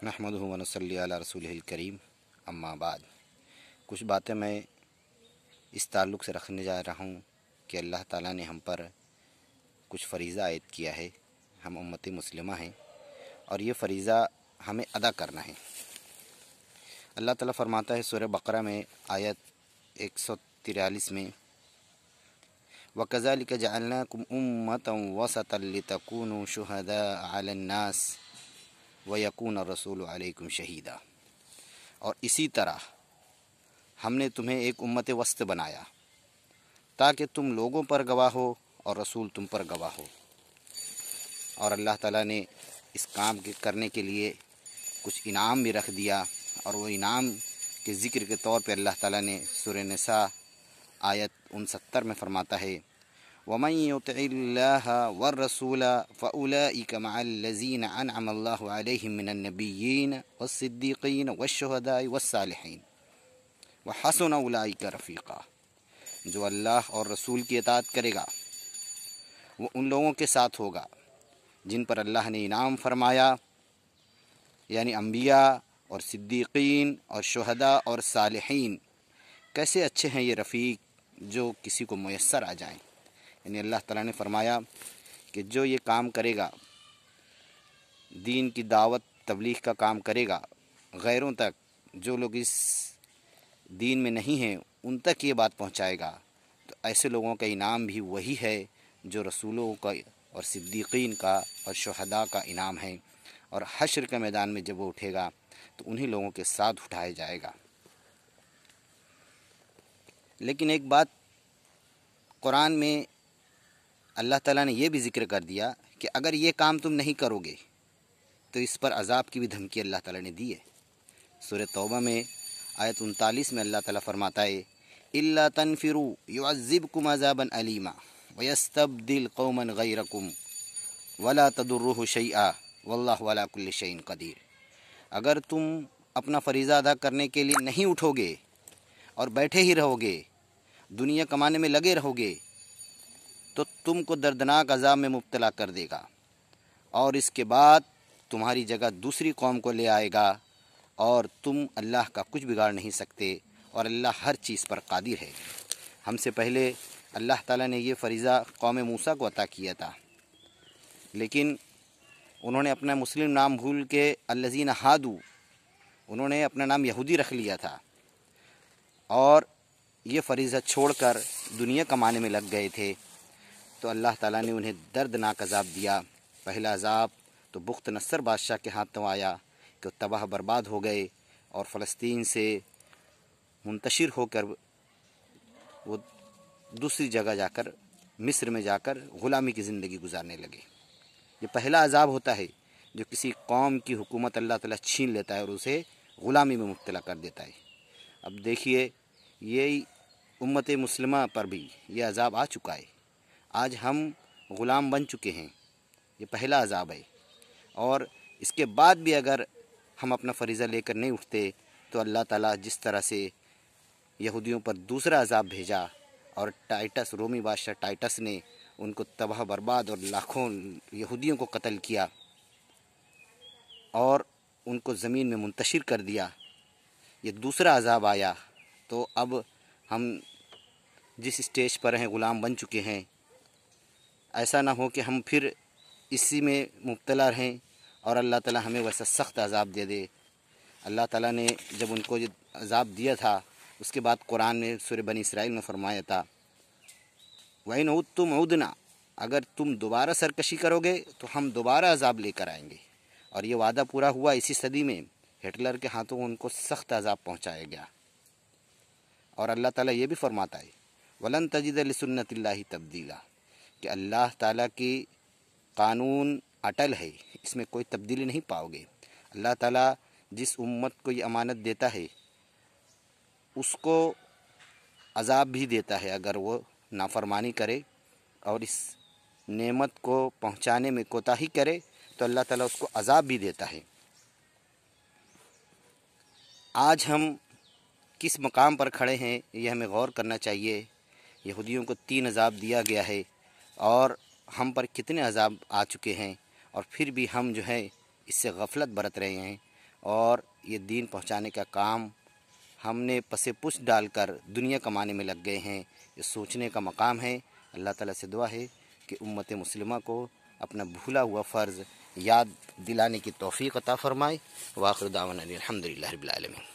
नहमदुहु व नसल्ली अला रसूलिहिल करीम अम्मा बाद। कुछ बातें मैं इस ताल्लुक़ से रखने जा रहा हूँ कि अल्लाह ताला ने हम पर कुछ फ़रीज़ा आयद किया है। हम उम्मत मुस्लिमा हैं और ये फ़रीज़ा हमें अदा करना है। अल्लाह ताला फरमाता है सूरह बकरा में आयत 143 में, वकज़ालिक जअलनाकुम उम्मतन वसतन लितकूनु शुहदाअ अलन्नास व यकून रसूलु अलैकुम शहीदा। और इसी तरह हमने तुम्हें एक उम्मत वस्त बनाया ताकि तुम लोगों पर गवाह हो और रसूल तुम पर गवाह हो। और अल्लाह ताला ने इस काम के करने के लिए कुछ इनाम भी रख दिया, और वो इनाम के ज़िक्र के तौर पे अल्लाह ताला ने सूरह निसा आयत 69 में फरमाता है, वमन युतिइल्लाह वर्रसूल फउलाइका मअल्लज़ीना अनअम अल्लाहु अलैहिम मिनन नबिय्यीन वस्सिद्दीक़ीन वश्शुहदाई वस्सालिहीन व हसुन उलाइका रफ़ीक़ा। जो अल्लाह और रसूल की इताअत करेगा वो उन लोगों के साथ होगा जिन पर अल्लाह ने इनाम फरमाया, यानी अंबिया और सिद्दीक़ीन और शुहदा और सालिहीन। कैसे अच्छे हैं ये रफ़ीक जो किसी को मुयस्सर आ जाएं। यानी अल्लाह ताला ने फरमाया कि जो ये काम करेगा, दीन की दावत तबलीग का काम करेगा, गैरों तक, जो लोग इस दीन में नहीं हैं उन तक ये बात पहुंचाएगा, तो ऐसे लोगों का इनाम भी वही है जो रसूलों का और सिद्दीक़ीन का और शुहदा का इनाम है। और हश्र के मैदान में जब वो उठेगा तो उन्हीं लोगों के साथ उठाया जाएगा। लेकिन एक बात कुरान में अल्लाह ताला ने यह भी ज़िक्र कर दिया कि अगर ये काम तुम नहीं करोगे तो इस पर अज़ाब की भी धमकी अल्लाह ताला ने दी है। सूरह तौबा में आयत 39 में अल्लाह ताला फरमाता है, इल्ला तनफिरू युअज़्ज़िबकुम अज़ाबन अलीमा व यस्तब्दिल कौमन गैरकुम वला तदुर्रुहु शैआ वल्लाहु अला कुल्लि शैइन क़दीर। अगर तुम अपना फ़रीज़ा अदा करने के लिए नहीं उठोगे और बैठे ही रहोगे, दुनिया कमाने में लगे रहोगे, तो तुमको दर्दनाक अज़ाब में मुब्तला कर देगा और इसके बाद तुम्हारी जगह दूसरी कौम को ले आएगा और तुम अल्लाह का कुछ बिगाड़ नहीं सकते और अल्लाह हर चीज़ पर कादिर है। हमसे पहले अल्लाह ताला ने ये फ़रीज़ा कौम मूसा को अता किया था, लेकिन उन्होंने अपना मुस्लिम नाम भूल के अल्लज़ीना हादू, उन्होंने अपना नाम यहूदी रख लिया था और ये फ़रीज़ा छोड़कर दुनिया कमाने में लग गए थे। तो अल्लाह ताला ने उन्हें दर्दनाक अज़ाब दिया। पहला अज़ाब तो बुख्त नस्सर बादशाह के हाथों आया कि तबाह बर्बाद हो गए और फ़लस्तीन से मुंतशिर होकर वो दूसरी जगह जाकर मिस्र में जाकर ग़ुलामी की ज़िंदगी गुजारने लगे। ये पहला अज़ाब होता है जो किसी कौम की हुकूमत अल्लाह ताला छीन लेता है और उसे ग़ुलामी में मुब्तला कर देता है। अब देखिए, ये उम्मत मुस्लिमा पर भी ये अज़ाब आ चुका है। आज हम ग़ुलाम बन चुके हैं। ये पहला अज़ाब है और इसके बाद भी अगर हम अपना फ़रीज़ा लेकर नहीं उठते तो अल्लाह ताला जिस तरह से यहूदियों पर दूसरा अज़ाब भेजा और टाइटस, रोमी बादशाह टाइटस ने उनको तबाह बर्बाद और लाखों यहूदियों को कत्ल किया और उनको ज़मीन में मुंतशिर कर दिया, ये दूसरा अज़ाब आया। तो अब हम जिस स्टेज पर हैं, ग़ुलाम बन चुके हैं, ऐसा ना हो कि हम फिर इसी में मुब्तला रहें और अल्लाह ताला हमें वैसा सख्त अज़ाब दे दे। अल्लाह ताला ने जब उनको ये अज़ाब दिया था उसके बाद कुरान ने सूरह बनी इसराइल में फरमाया था, वइन उद्तुम उदना, अगर तुम दोबारा सरकशी करोगे तो हम दोबारा अज़ाब लेकर आएंगे। और ये वादा पूरा हुआ। इसी सदी में हिटलर के हाथों उनको सख्त अज़ाब पहुँचाया गया। और अल्लाह ताला ये भी फरमाता है, वलन तजिद लिसुन्नतिल्लाहि तब्दीला, कि अल्लाह ताला की कानून अटल है, इसमें कोई तब्दीली नहीं पाओगे। अल्लाह ताला जिस उम्मत को ये अमानत देता है उसको अज़ाब भी देता है अगर वो नाफरमानी करे और इस नेमत को पहुंचाने में कोताही करे तो अल्लाह ताला उसको अज़ाब भी देता है। आज हम किस मकाम पर खड़े हैं ये हमें गौर करना चाहिए। यहूदियों को 3 अज़ाब दिया गया है और हम पर कितने अज़ाब आ चुके हैं और फिर भी हम जो है इससे गफलत बरत रहे हैं اور یہ دین پہنچانے کا کام ہم نے پس پش ڈال کر دنیا کمانے میں لگ گئے ہیں، یہ سوچنے کا مقام ہے۔ اللہ تعالیٰ سے دعا ہے کہ امت مسلمہ کو اپنا بھولا ہوا فرض یاد دلانے کی توفیق عطا فرمائے۔ وآخر دعوانا الحمدللہ رب العالمین۔